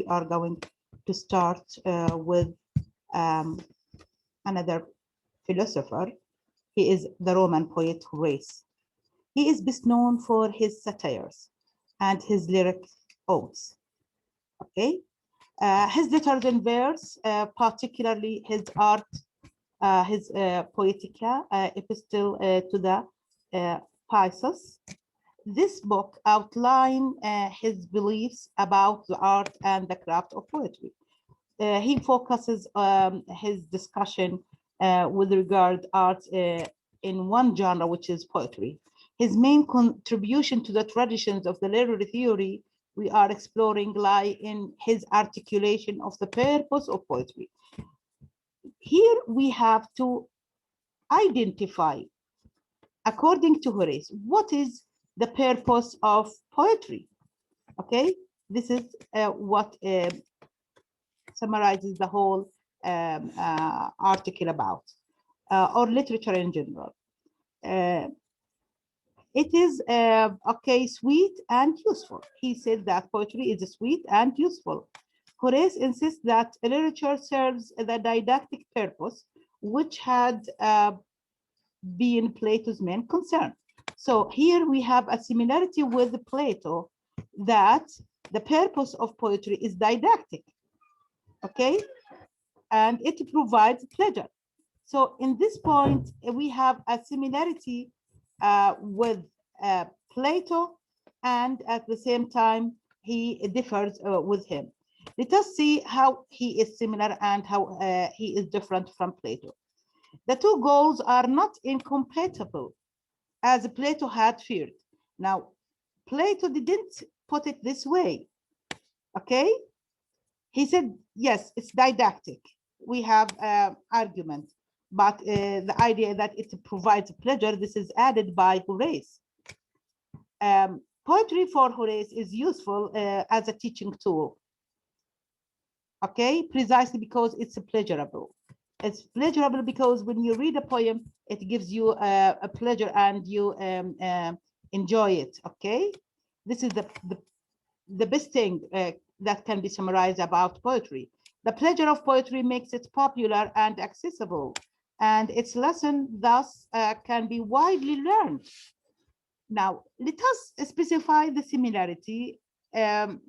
we are going to start with another philosopher. He is the Roman poet Horace. He is best known for his satires and his lyric odes. Okay, his letters in verse, particularly his art, his Poetica, epistle to the Pisces. This book outlines his beliefs about the art and the craft of poetry. He focuses his discussion with regard art in one genre, which is poetry. His main contribution to the traditions of the literary theory we are exploring lie in his articulation of the purpose of poetry. Here we have to identify, according to Horace, what is the purpose of poetry. Okay, this is what summarizes the whole article about, or literature in general. It is okay, sweet and useful. He said that poetry is sweet and useful. Horace insists that literature serves the didactic purpose, which had been Plato's main concern. So here we have a similarity with Plato, that the purpose of poetry is didactic, okay, and it provides pleasure. So in this point, we have a similarity with Plato, and at the same time, he differs with him. Let us see how he is similar and how he is different from Plato. The two goals are not incompatible, as Plato had feared. Now, Plato didn't put it this way, okay? He said, yes, it's didactic. We have argument, but the idea that it provides pleasure, this is added by Horace. Poetry for Horace is useful as a teaching tool, okay? Precisely because it's pleasurable. It's pleasurable because when you read a poem, it gives you a pleasure and you enjoy it, okay? This is the best thing that can be summarized about poetry. The pleasure of poetry makes it popular and accessible, and its lesson thus can be widely learned. Now, let us specify the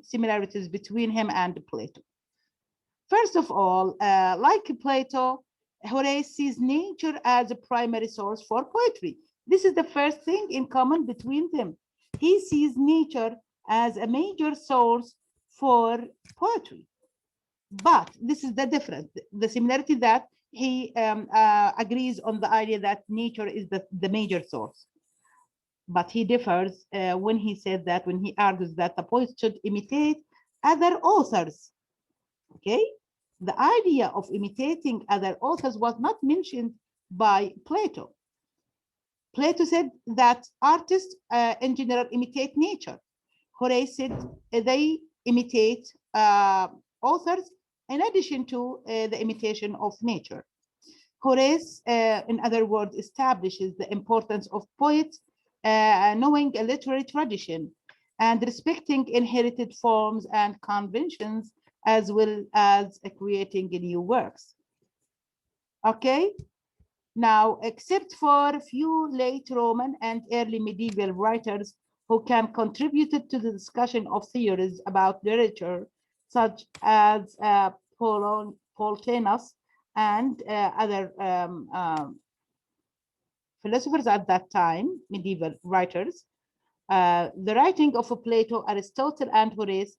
similarities between him and Plato. First of all, like Plato, Horace sees nature as a primary source for poetry. This is the first thing in common between them. He sees nature as a major source for poetry. But this is the difference, the similarity, that he agrees on the idea that nature is the major source. But he differs when he said that, when he argues that the poet should imitate other authors, okay? The idea of imitating other authors was not mentioned by Plato. Plato said that artists in general imitate nature. Horace said they imitate authors in addition to the imitation of nature. Horace, in other words, establishes the importance of poets knowing a literary tradition and respecting inherited forms and conventions, as well as creating new works. Okay, now, except for a few late Roman and early medieval writers who can contribute to the discussion of theories about literature, such as Plotinus and other philosophers at that time, medieval writers, the writing of Plato, Aristotle, and Horace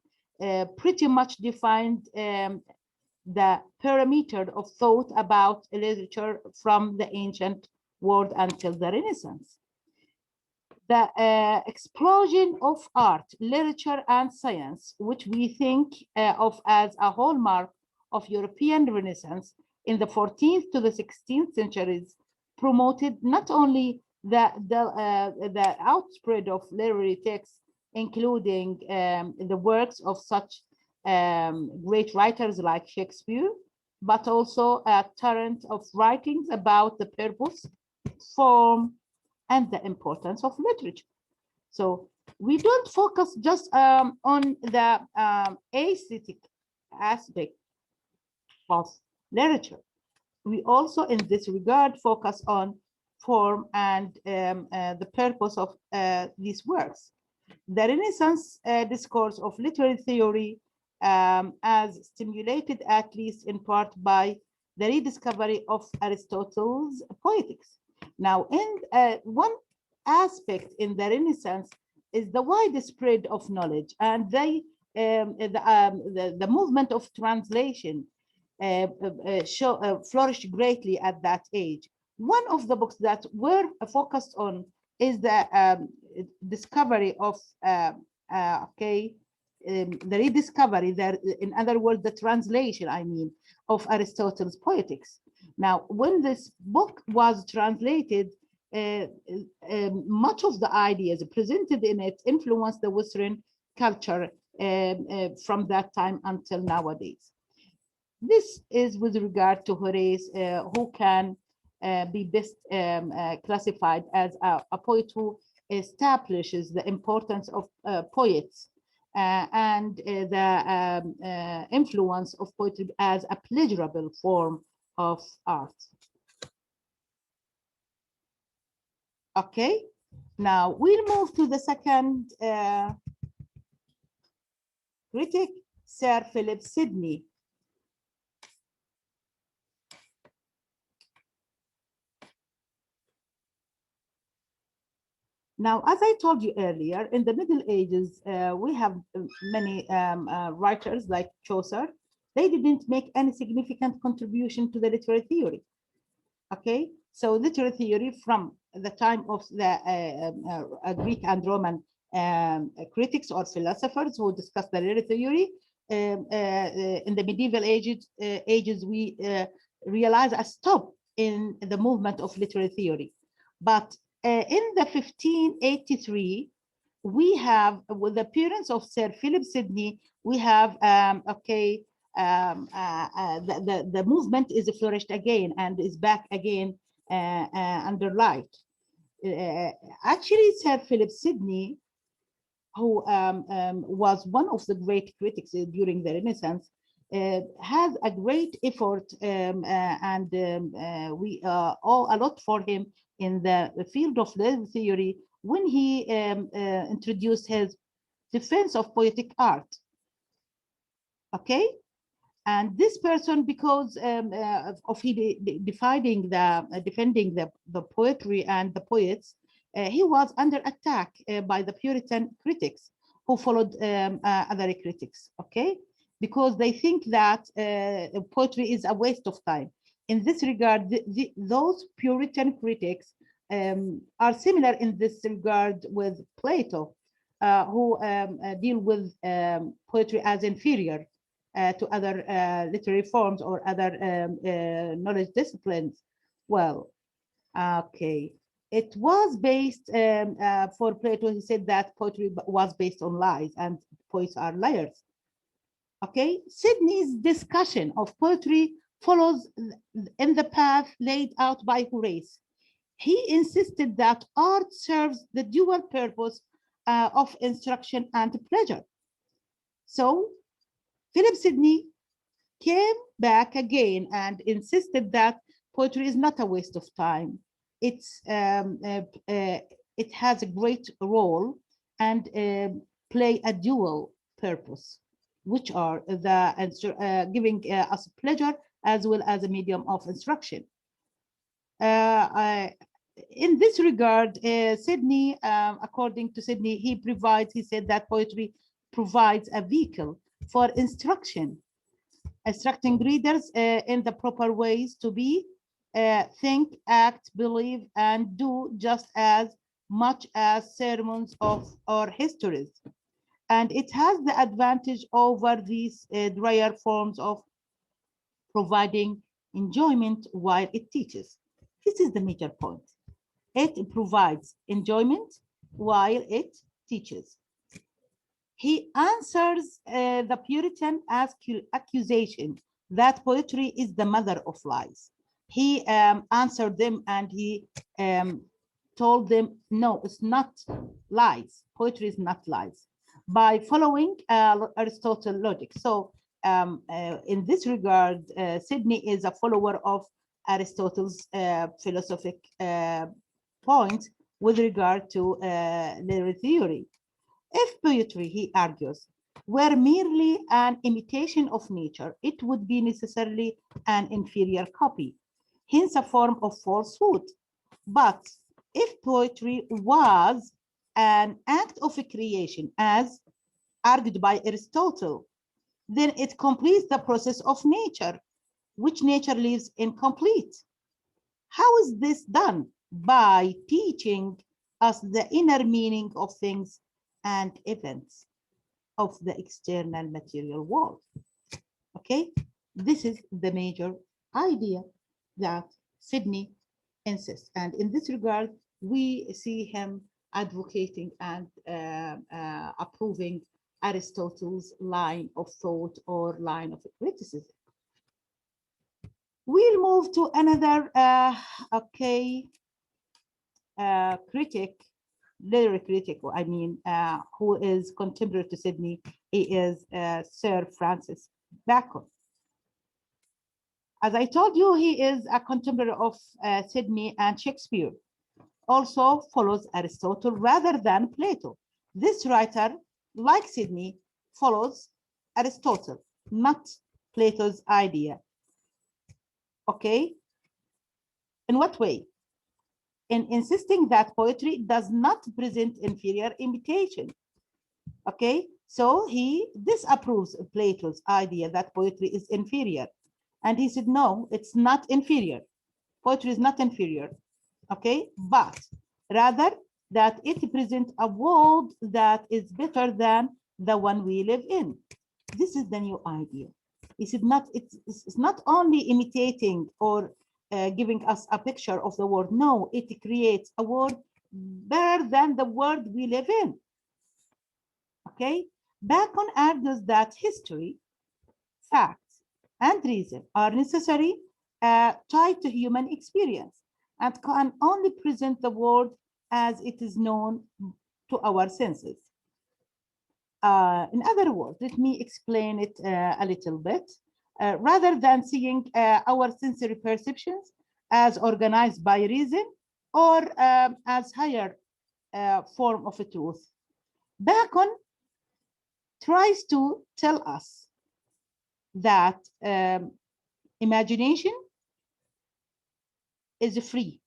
pretty much defined the parameter of thought about literature from the ancient world until the Renaissance. The explosion of art, literature, and science, which we think of as a hallmark of European Renaissance in the 14th to the 16th centuries, promoted not only the outspread of literary texts, including the works of such great writers like Shakespeare, but also a torrent of writings about the purpose, form, and the importance of literature. So we don't focus just on the aesthetic aspect of literature. We also, in this regard, focus on form and the purpose of these works. The Renaissance discourse of literary theory, as stimulated at least in part by the rediscovery of Aristotle's Poetics. Now, in one aspect in the Renaissance is the widespread of knowledge and the movement of translation flourished greatly at that age. One of the books that were focused on is the discovery of the rediscovery, in other words, the translation, I mean, of Aristotle's Poetics. Now, when this book was translated, much of the ideas presented in it influenced the Western culture from that time until nowadays. This is with regard to Horace, who can be best classified as a poet who establishes the importance of poets and the influence of poetry as a pleasurable form of art. Okay, now we'll move to the second critic, Sir Philip Sidney. Now, as I told you earlier, in the Middle Ages, we have many writers like Chaucer. They didn't make any significant contribution to the literary theory. Okay, so literary theory from the time of the Greek and Roman critics or philosophers who discussed the literary theory. In the medieval ages, we realize a stop in the movement of literary theory. But in the 1583, we have, with the appearance of Sir Philip Sidney, we have the movement is flourished again and is back again under light. Actually, Sir Philip Sidney, who was one of the great critics during the Renaissance, has a great effort and we owe a lot for him in the field of literary theory when he introduced his defense of poetic art. Okay, and this person, because of he defending the poetry and the poets, he was under attack by the Puritan critics who followed other critics. Okay, because they think that poetry is a waste of time. In this regard, those Puritan critics are similar in this regard with Plato, who deal with poetry as inferior to other literary forms or other knowledge disciplines. Well, okay. It was based, for Plato, he said that poetry was based on lies and poets are liars. Okay, Sidney's discussion of poetry follows in the path laid out by Horace. He insisted that art serves the dual purpose of instruction and pleasure. So Philip Sidney came back again and insisted that poetry is not a waste of time. It has a great role and play a dual purpose, which are the giving us pleasure as well as a medium of instruction. In this regard, Sidney, according to Sidney, he said that poetry provides a vehicle for instruction, instructing readers in the proper ways to be, think, act, believe, and do just as much as sermons or histories. And it has the advantage over these drier forms of providing enjoyment while it teaches. This is the major point. It provides enjoyment while it teaches. He answers the Puritan accusation that poetry is the mother of lies. He answered them and he told them, no, it's not lies. Poetry is not lies, by following Aristotle logic. So in this regard, Sidney is a follower of Aristotle's philosophic point with regard to literary theory. If poetry, he argues, were merely an imitation of nature, it would be necessarily an inferior copy, hence a form of falsehood. But if poetry was an act of creation, as argued by Aristotle, then it completes the process of nature, which nature leaves incomplete. How is this done? By teaching us the inner meaning of things and events of the external material world. Okay, this is the major idea that Sidney insists. And in this regard, we see him advocating and approving Aristotle's line of thought or line of criticism. We'll move to another critic, literary critic, I mean, who is contemporary to Sidney. He is Sir Francis Bacon. As I told you, he is a contemporary of Sidney, and Shakespeare also follows Aristotle rather than Plato. This writer, like Sidney, follows Aristotle, not Plato's idea. Okay, in what way? In insisting that poetry does not present inferior imitation. Okay, so he disapproves of Plato's idea that poetry is inferior. And he said, no, it's not inferior. Poetry is not inferior. Okay, but rather that it presents a world that is better than the one we live in. This is the new idea. He said, it's not only imitating or giving us a picture of the world. No, it creates a world better than the world we live in. Okay, Bacon argues that history, facts, and reason are necessary tied to human experience and can only present the world as it is known to our senses. In other words, let me explain it a little bit. Rather than seeing our sensory perceptions as organized by reason or as higher form of a truth, Bacon tries to tell us that imagination is free.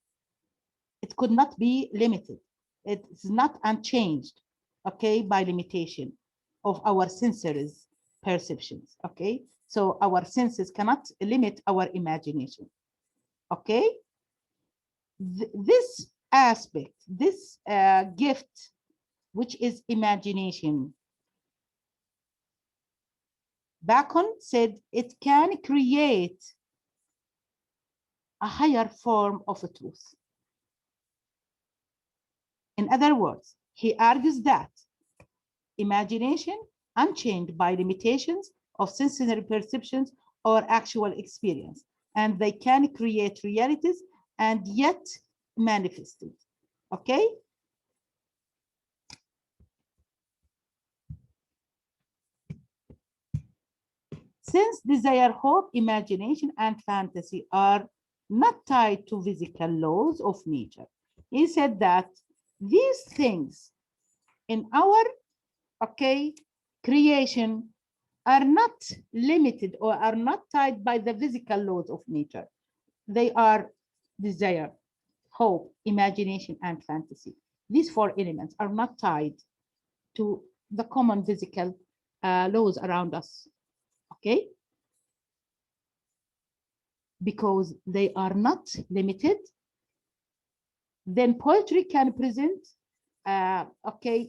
It could not be limited. It's not unchanged, okay, by limitation of our sensory perceptions, okay? So our senses cannot limit our imagination, okay? This aspect, this gift, which is imagination, Bacon said it can create a higher form of a truth. In other words, he argues that imagination, unchained by limitations of sensory perceptions or actual experience, and they can create realities and yet manifest it. Okay? Since desire, hope, imagination, and fantasy are not tied to physical laws of nature, he said that these things in our creation are not limited or are not tied by the physical laws of nature. They are desire, hope, imagination, and fantasy. These four elements are not tied to the common physical laws around us, okay? Because they are not limited, then poetry can present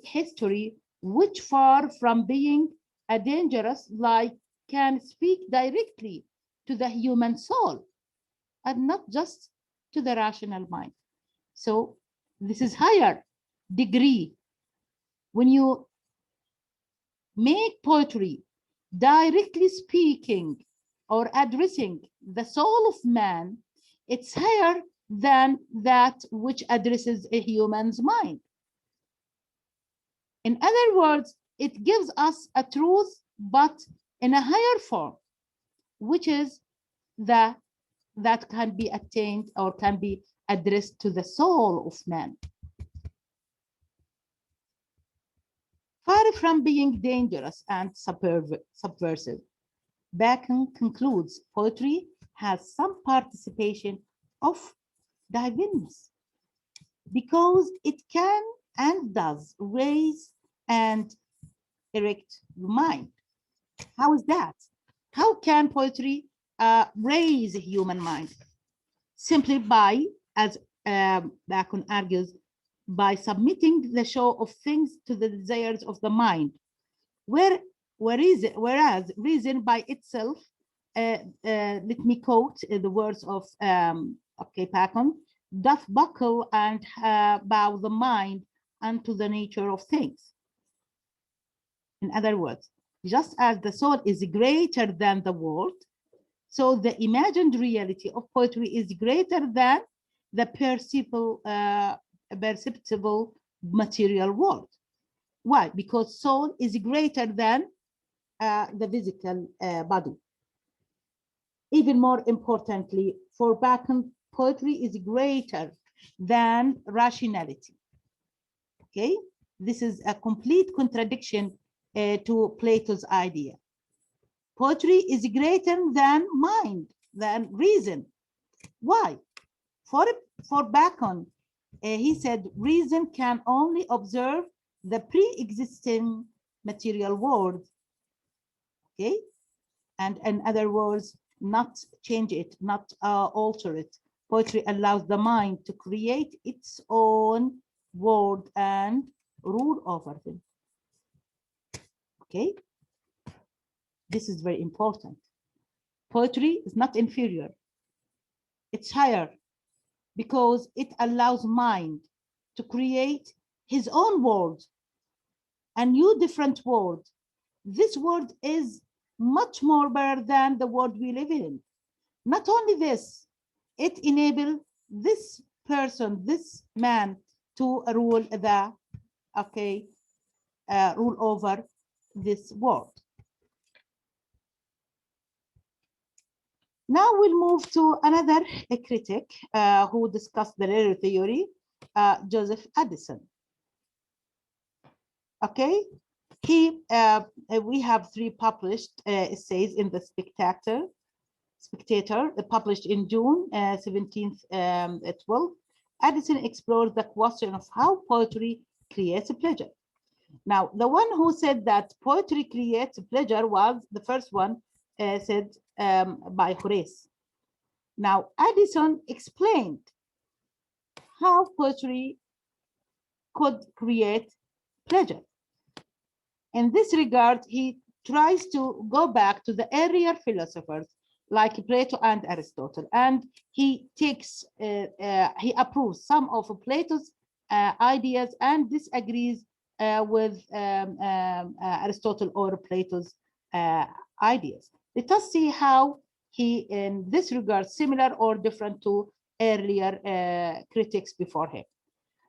history which, far from being a dangerous, like can speak directly to the human soul and not just to the rational mind. So this is higher degree. When you make poetry directly speaking or addressing the soul of man, it's higher than that which addresses a human's mind. In other words, it gives us a truth, but in a higher form, which is that can be attained or can be addressed to the soul of man. Far from being dangerous and subversive, Bacon concludes poetry has some participation of divineness because it can and does raise and erect the mind. How is that? How can poetry raise a human mind? Simply by, as Bacon argues, by submitting the show of things to the desires of the mind, whereas reason by itself, let me quote the words of Bacon, doth buckle and bow the mind unto the nature of things. In other words, just as the soul is greater than the world, so the imagined reality of poetry is greater than the perceptible material world. Why? Because soul is greater than the physical body. Even more importantly, for Bacon, poetry is greater than rationality. Okay, this is a complete contradiction to Plato's idea. Poetry is greater than mind, than reason. Why? For Bacon, he said reason can only observe the pre-existing material world, okay? And in other words, not change it, not alter it. Poetry allows the mind to create its own world and rule over them, okay? This is very important. Poetry is not inferior, it's higher, because it allows mind to create his own world, a new different world. This world is much more better than the world we live in. Not only this, it enables this person, this man, to rule the rule over this world. Now we'll move to another critic who discussed the literary theory, Joseph Addison. Okay, we have 3 published essays in the Spectator, published in June 1712. Addison explores the question of how poetry creates pleasure. Now, the one who said that poetry creates pleasure was the first one said by Horace. Now, Addison explained how poetry could create pleasure. In this regard, he tries to go back to the earlier philosophers like Plato and Aristotle, and he takes, he approves some of Plato's ideas and disagrees with Aristotle or Plato's ideas. Let us see how he, in this regard, similar or different to earlier critics before him.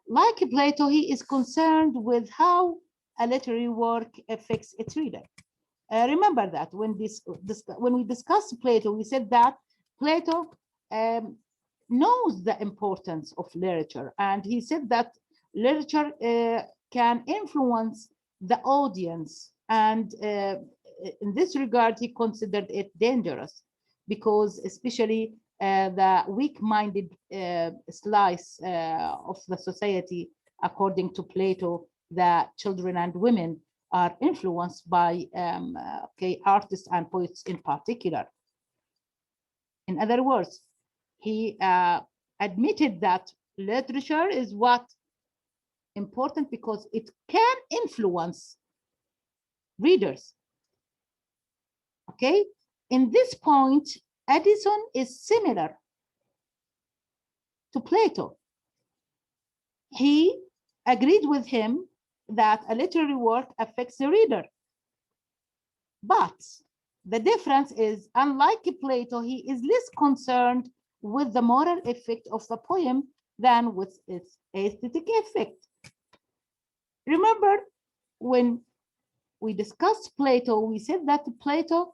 Like Plato, he is concerned with how a literary work affects its reader. Remember that when we discussed Plato, we said that Plato knows the importance of literature, and he said that literature can influence the audience, and in this regard, he considered it dangerous because especially the weak-minded slice of the society, according to Plato, the children and women are influenced by artists and poets in particular. In other words, he admitted that literature is what important because it can influence readers. Okay, in this point, Addison is similar to Plato. He agreed with him that a literary work affects the reader. But the difference is, unlike Plato, he is less concerned with the moral effect of the poem than with its aesthetic effect. Remember when we discussed Plato, we said that Plato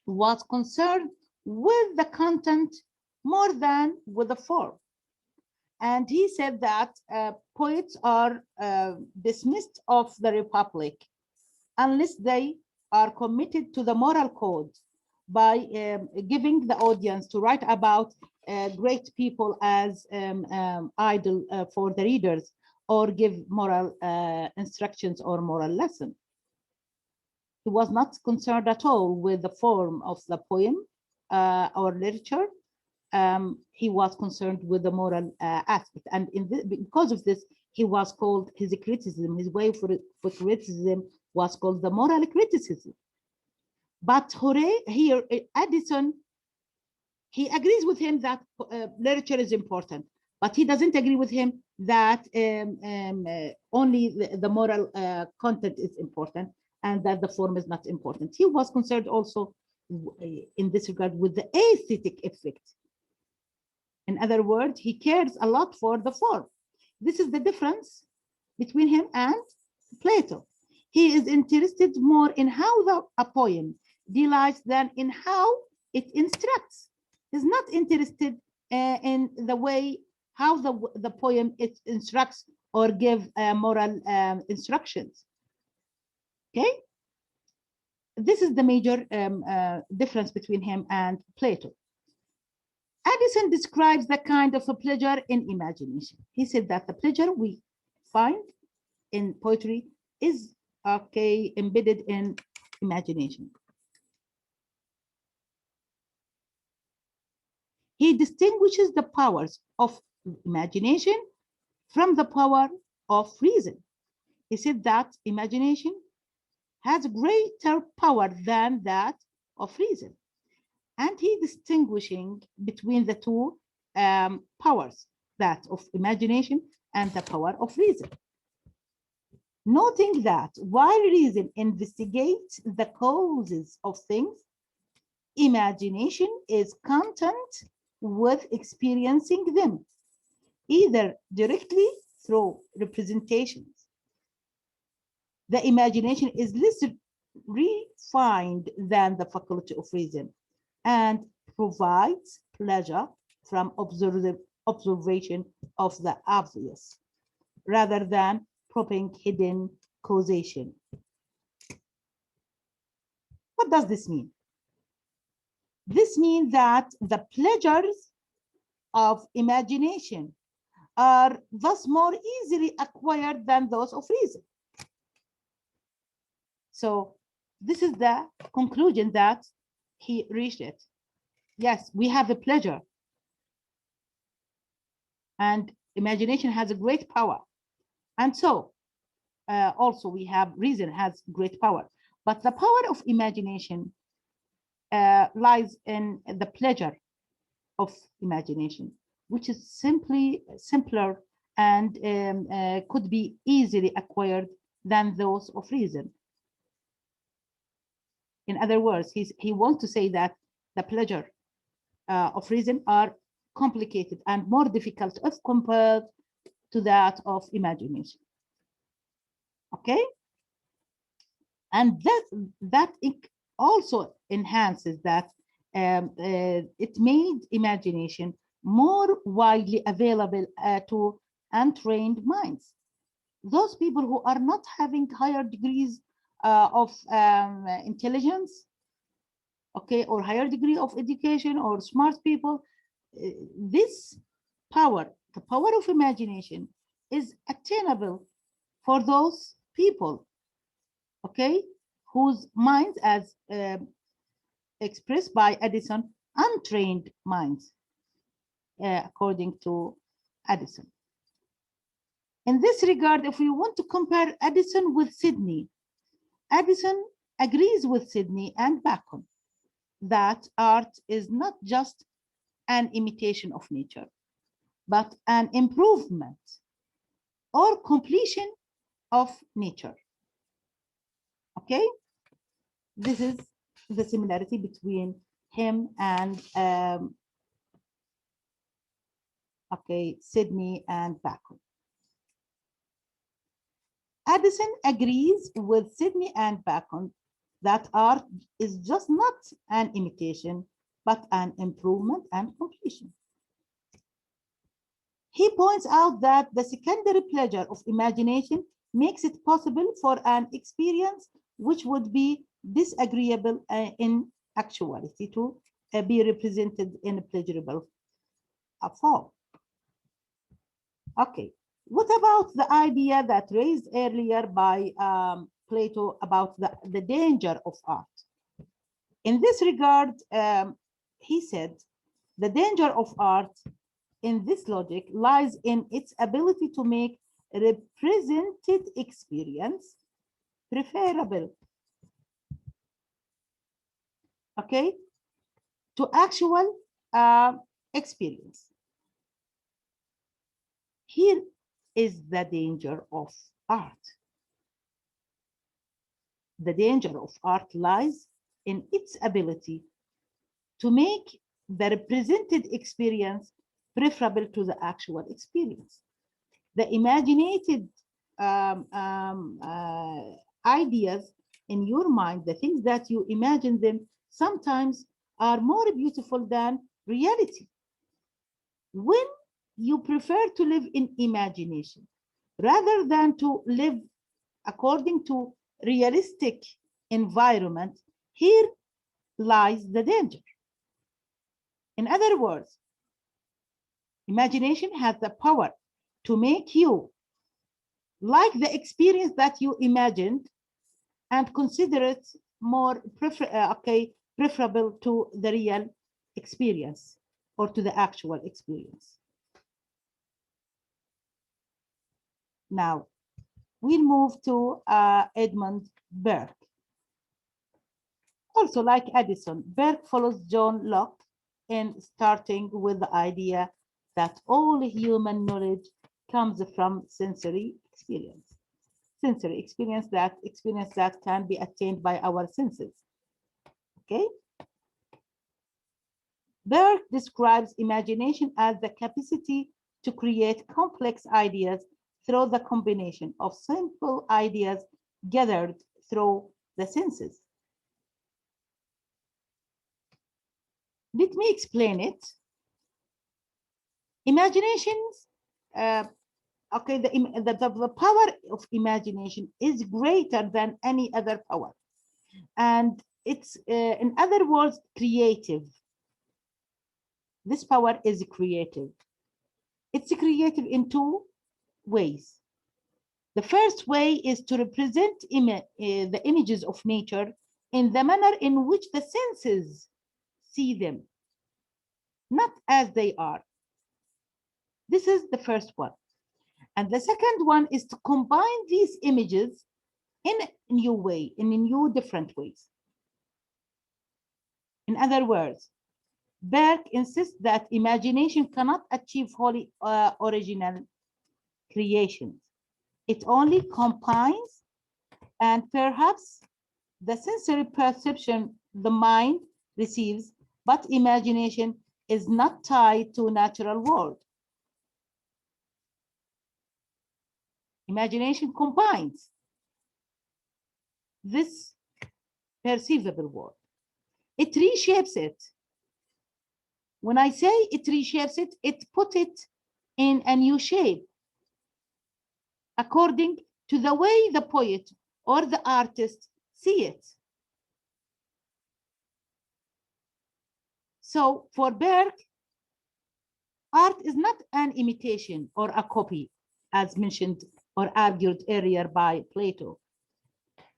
was concerned with the content more than with the form. And he said that poets are dismissed of the Republic unless they are committed to the moral code by giving the audience to write about great people as idol for the readers, or give moral instructions or moral lesson. He was not concerned at all with the form of the poem or literature. He was concerned with the moral aspect, and because of this, he was called, his criticism, his way for criticism was called the moral criticism. But Horace here, Addison, he agrees with him that literature is important, but he doesn't agree with him that only the moral content is important and that the form is not important. He was concerned also in this regard with the aesthetic effect. In other words, he cares a lot for the form. This is the difference between him and Plato. He is interested more in how a poem delights than in how it instructs. He's not interested in the way how the poem it instructs or give moral instructions. Okay, this is the major difference between him and Plato. Addison describes the kind of a pleasure in imagination. He said that the pleasure we find in poetry is embedded in imagination. He distinguishes the powers of imagination from the power of reason. He said that imagination has greater power than that of reason. And he distinguishing between the two powers, that of imagination and the power of reason. Noting that while reason investigates the causes of things, imagination is content with experiencing them, either directly through representations. The imagination is less refined than the faculty of reason and provides pleasure from observation of the obvious, rather than probing hidden causation. What does this mean? This means that the pleasures of imagination are thus more easily acquired than those of reason. So this is the conclusion that he reached it. Yes, we have a pleasure, and imagination has a great power. And so also we have reason has great power, but the power of imagination lies in the pleasure of imagination, which is simpler and could be easily acquired than those of reason. In other words, he wants to say that the pleasure of reason are complicated and more difficult if compared to that of imagination. Okay, and that also enhances that it made imagination more widely available to untrained minds. Those people who are not having higher degrees of intelligence, okay, or higher degree of education, or smart people, this power, the power of imagination, is attainable for those people, okay, whose minds, as expressed by Addison, untrained minds, according to Addison. In this regard, if we want to compare Addison with Sidney, Addison agrees with Sidney and Bacon that art is not just an imitation of nature, but an improvement or completion of nature. Okay, this is the similarity between him and Sidney and Bacon. Addison agrees with Sidney and Bacon that art is just not an imitation, but an improvement and completion. He points out that the secondary pleasure of imagination makes it possible for an experience which would be disagreeable in actuality to be represented in a pleasurable form. Okay, what about the idea that raised earlier by Plato about the danger of art? In this regard, he said, the danger of art in this logic lies in its ability to make represented experience preferable, okay, to actual experience. Here is the danger of art. The danger of art lies in its ability to make the represented experience preferable to the actual experience. The imaginated ideas in your mind, the things that you imagine them, sometimes are more beautiful than reality. When you prefer to live in imagination rather than to live according to realistic environment, here lies the danger. In other words, imagination has the power to make you like the experience that you imagined and consider it more preferable to the real experience or to the actual experience. Now, we'll move to Edmund Burke. Also, like Addison, Burke follows John Locke in starting with the idea that all human knowledge comes from sensory experience. Sensory experience that can be attained by our senses. Okay? Burke describes imagination as the capacity to create complex ideas through the combination of simple ideas gathered through the senses. Let me explain it. Imaginations, the power of imagination is greater than any other power. And it's, in other words, creative. This power is creative. It's creative in two ways. The first way is to represent the images of nature in the manner in which the senses see them, not as they are. This is the first one. And the second one is to combine these images in a new way, in a new different ways. In other words, Burke insists that imagination cannot achieve wholly original creations. It only combines, and perhaps the sensory perception the mind receives, but imagination is not tied to natural world. Imagination combines this perceivable world. It reshapes it. When I say it reshapes it, it puts it in a new shape according to the way the poet or the artist see it. So for Burke, art is not an imitation or a copy, as mentioned or argued earlier by Plato.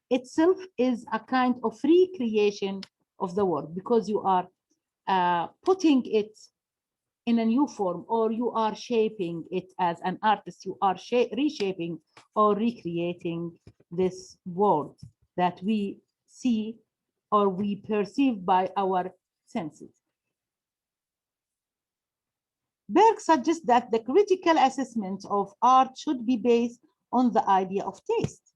Itself is a kind of recreation of the world, because you are putting it in a new form, or you are shaping it as an artist. You are reshaping or recreating this world that we see or we perceive by our senses. Burke suggests that the critical assessment of art should be based on the idea of taste.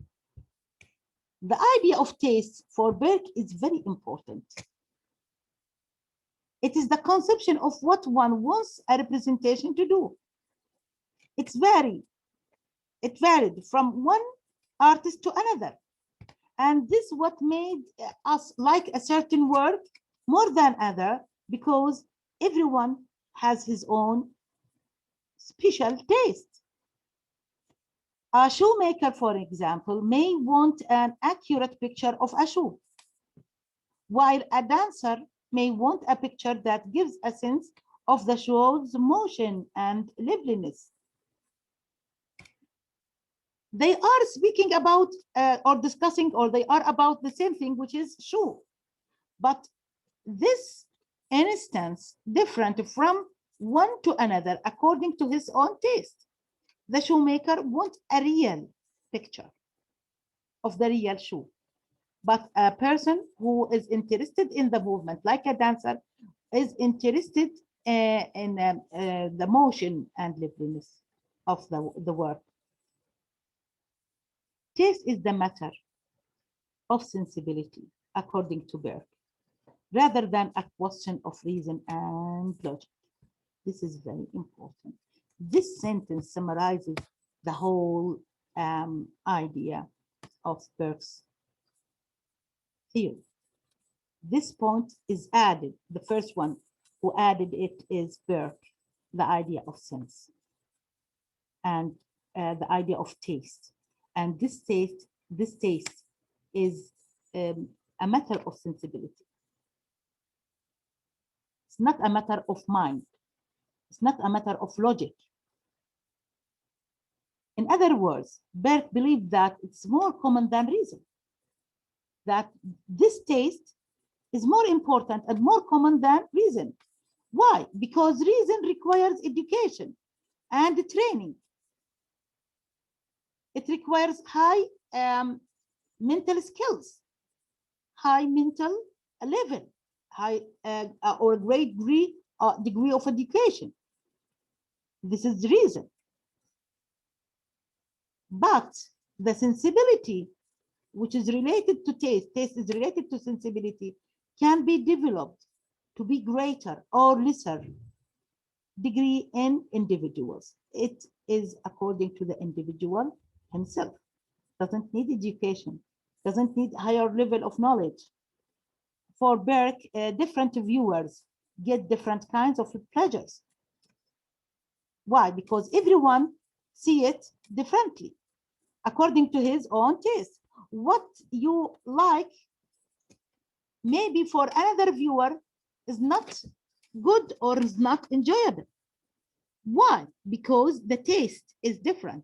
The idea of taste for Burke is very important. It is the conception of what one wants a representation to do. It varied from one artist to another. And this is what made us like a certain work more than other, because everyone has his own special taste. A shoemaker, for example, may want an accurate picture of a shoe, while a dancer may want a picture that gives a sense of the show's motion and liveliness. They are speaking about or discussing, or they are about the same thing, which is shoe. But this instance different from one to another according to his own taste. The shoemaker wants a real picture of the real shoe, but a person who is interested in the movement, like a dancer, is interested in the motion and liveliness of the work. Taste is the matter of sensibility, according to Burke, rather than a question of reason and logic. This is very important. This sentence summarizes the whole idea of Burke's theory. This point is added. The first one who added it is Burke, the idea of sense and the idea of taste. And this taste is a matter of sensibility. It's not a matter of mind. It's not a matter of logic. In other words, Burke believed that it's more common than reason, that this taste is more important and more common than reason. Why? Because reason requires education and training. It requires high mental skills, high mental level, high or great degree of education. This is reason. But the sensibility, which is related to taste is related to sensibility, can be developed to be greater or lesser degree in individuals. It is according to the individual himself. Doesn't need education, doesn't need higher level of knowledge. For Burke, different viewers get different kinds of pleasures. Why? Because everyone see it differently, according to his own taste. What you like, maybe for another viewer, is not good or is not enjoyable. Why? Because the taste is different.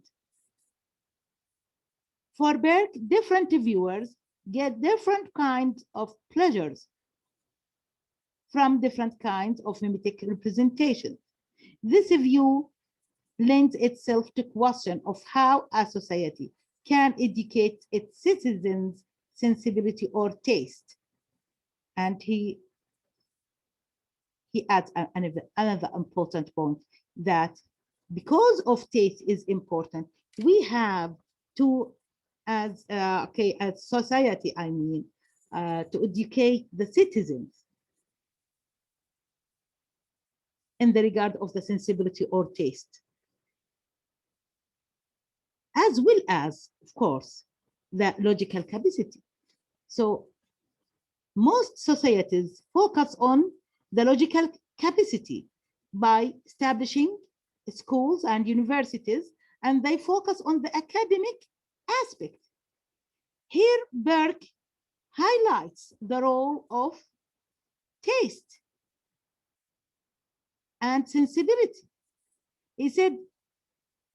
For Burke, different viewers get different kinds of pleasures from different kinds of mimetic representation. This view lends itself to question of how a society can educate its citizens' sensibility or taste. And he adds another important point, that because of taste is important, we have to, as society, I mean, to educate the citizens in the regard of the sensibility or taste, as well as, of course, the logical capacity. So most societies focus on the logical capacity by establishing schools and universities, and they focus on the academic aspect. Here, Burke highlights the role of taste and sensibility. He said,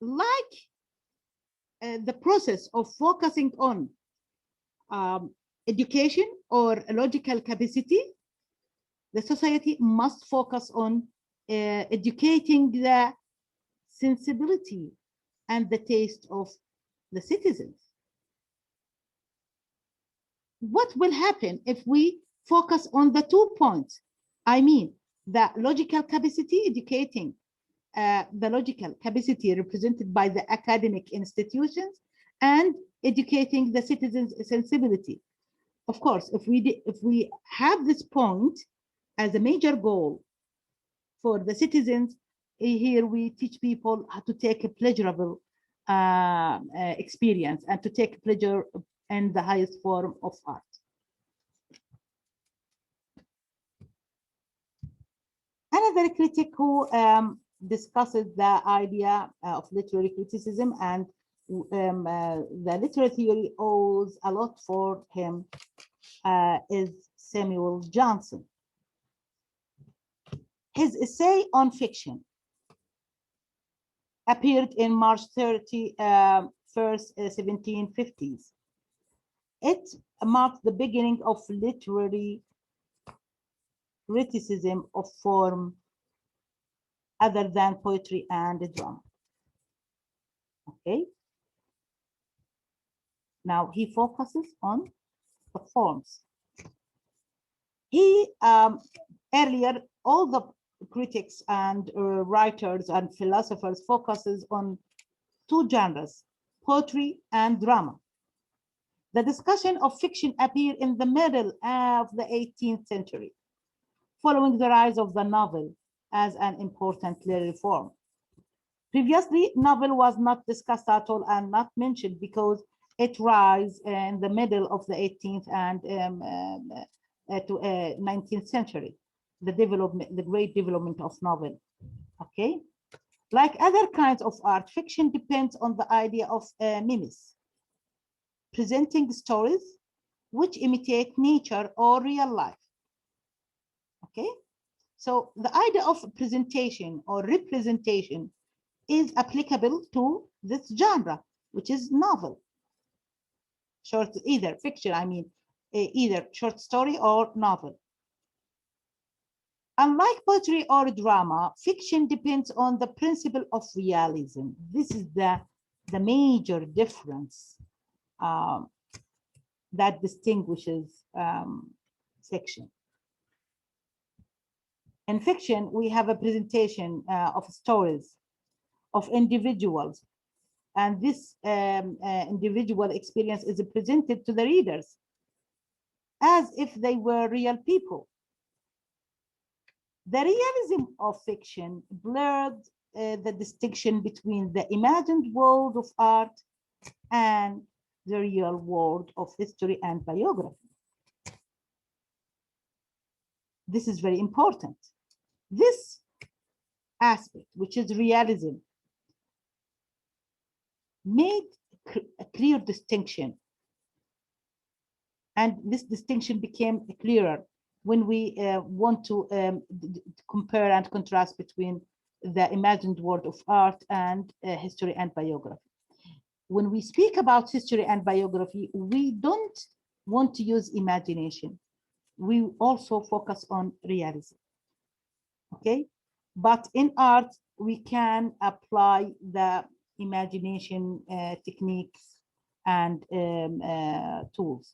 like the process of focusing on education or logical capacity, the society must focus on educating the sensibility and the taste of the citizens. What will happen if we focus on the 2 points? I mean, the logical capacity, educating the logical capacity represented by the academic institutions, and educating the citizens' sensibility. Of course, if we have this point as a major goal for the citizens, here we teach people how to take a pleasurable experience and to take pleasure in the highest form of art. Another critic who discusses the idea of literary criticism and the literary theory owes a lot for him is Samuel Johnson. His essay on fiction appeared in March 31st, 1750s. It marked the beginning of literary criticism of form other than poetry and drama. Okay. Now he focuses on the forms. He earlier, all the critics and writers and philosophers focuses on two genres, poetry and drama. The discussion of fiction appeared in the middle of the 18th century, following the rise of the novel as an important literary form. Previously, novel was not discussed at all and not mentioned because it rise in the middle of the 18th and 19th century, the great development of novel. Okay, like other kinds of art, fiction depends on the idea of mimesis, presenting stories which imitate nature or real life. Okay, so the idea of presentation or representation is applicable to this genre, which is novel. Short, either fiction, I mean, either short story or novel. Unlike poetry or drama, fiction depends on the principle of realism. This is the major difference that distinguishes fiction. In fiction, we have a presentation of stories, of individuals, and this individual experience is presented to the readers as if they were real people. The realism of fiction blurred the distinction between the imagined world of art and the real world of history and biography. This is very important. This aspect, which is realism, made a clear distinction. And this distinction became clearer when we want to compare and contrast between the imagined world of art and history and biography. When we speak about history and biography, we don't want to use imagination. We also focus on realism. Okay, but in art, we can apply the imagination techniques and tools.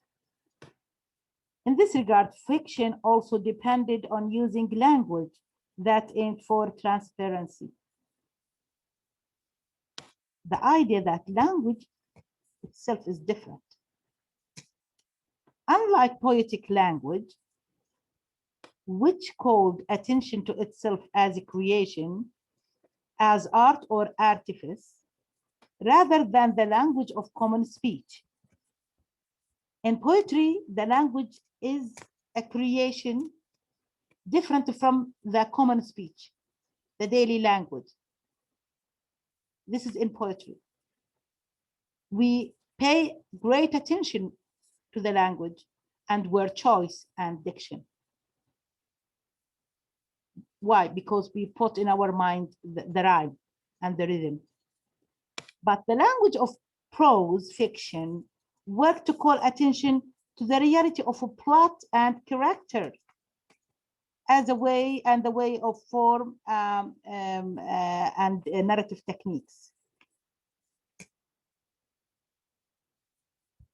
In this regard, fiction also depended on using language that aimed for transparency. The idea that language itself is different. Unlike poetic language, which called attention to itself as a creation, as art or artifice, rather than the language of common speech. In poetry, the language is a creation different from the common speech, the daily language. This is in poetry. We pay great attention to the language and word choice and diction. Why? Because we put in our mind the rhyme and the rhythm. But the language of prose fiction work to call attention to the reality of a plot and character as a way and the way of form and narrative techniques.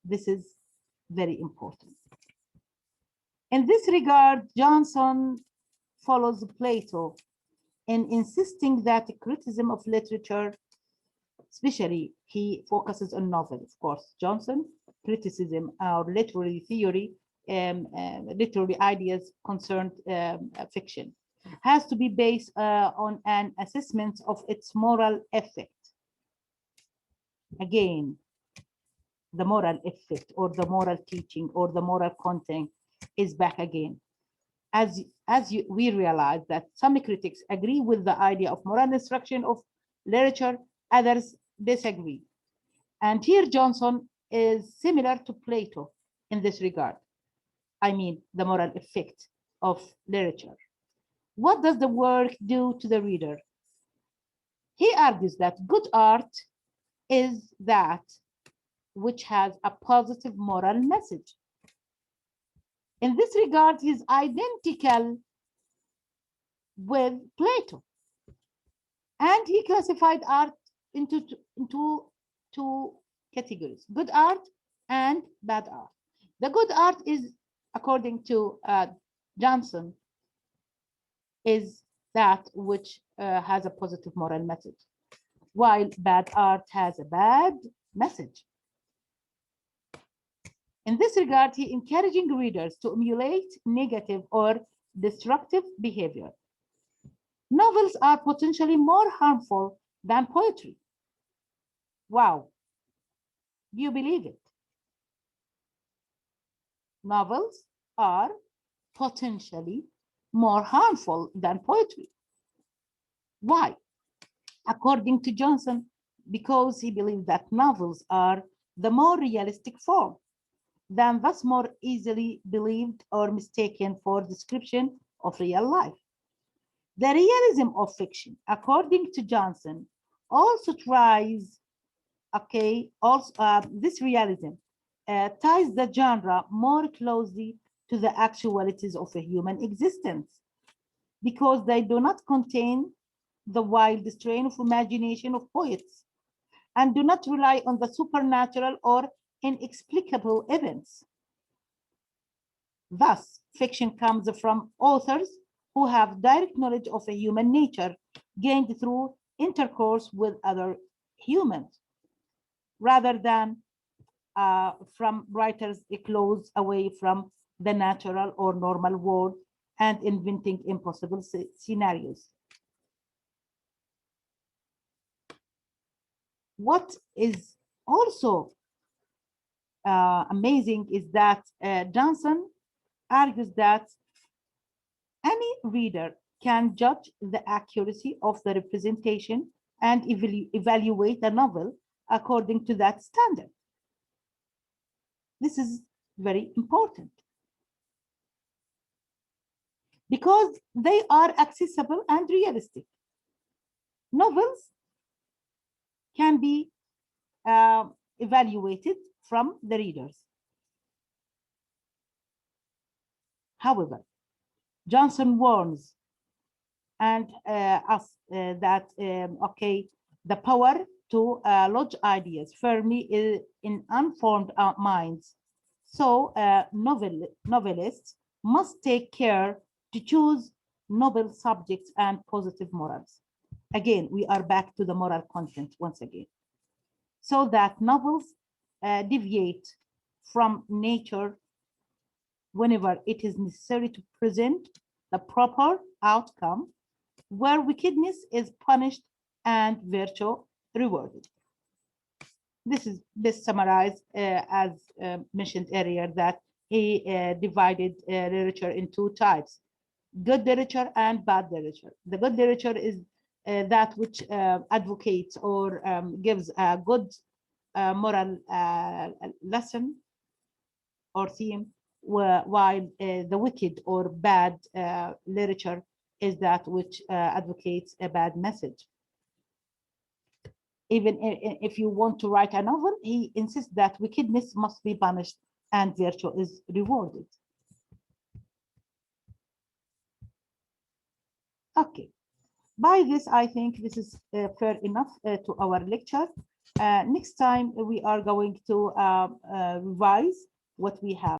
This is very important. In this regard, Johnson follows Plato in insisting that criticism of literature, especially he focuses on novel, of course. Johnson, criticism or literary theory, literary ideas concerned fiction, has to be based on an assessment of its moral effect. Again, the moral effect or the moral teaching or the moral content is back again. We realize that some critics agree with the idea of moral instruction of literature, others disagree. And here Johnson is similar to Plato in this regard. I mean, the moral effect of literature. What does the work do to the reader? He argues that good art is that which has a positive moral message. In this regard, he is identical with Plato. And he classified art into two categories, good art and bad art. The good art is, according to Johnson, is that which has a positive moral message, while bad art has a bad message. In this regard, he encouraging readers to emulate negative or destructive behavior. Novels are potentially more harmful than poetry. Wow. Do you believe it? Novels are potentially more harmful than poetry. Why? According to Johnson, because he believes that novels are the more realistic form, than thus more easily believed or mistaken for description of real life. The realism of fiction, according to Johnson, also tries, this realism ties the genre more closely to the actualities of a human existence because they do not contain the wild strain of imagination of poets and do not rely on the supernatural or inexplicable events. Thus, fiction comes from authors who have direct knowledge of a human nature gained through intercourse with other humans, rather than from writers close away from the natural or normal world and inventing impossible scenarios. What is also amazing is that Johnson argues that any reader can judge the accuracy of the representation and evaluate a novel according to that standard. This is very important because they are accessible and realistic. Novels can be evaluated from the readers. However, Johnson warns and us that, the power to lodge ideas firmly in unformed minds. So novelists must take care to choose noble subjects and positive morals. Again, we are back to the moral content once again. So that novels deviate from nature whenever it is necessary to present the proper outcome where wickedness is punished and virtue rewarded. This summarized as mentioned earlier that he divided literature in two types, good literature and bad literature. The good literature is that which advocates or gives a good moral lesson or theme, while the wicked or bad literature is that which advocates a bad message. Even if you want to write a novel, he insists that wickedness must be punished and virtue is rewarded. Okay, by this, I think this is fair enough to our lecture. Next time, we are going to revise what we have.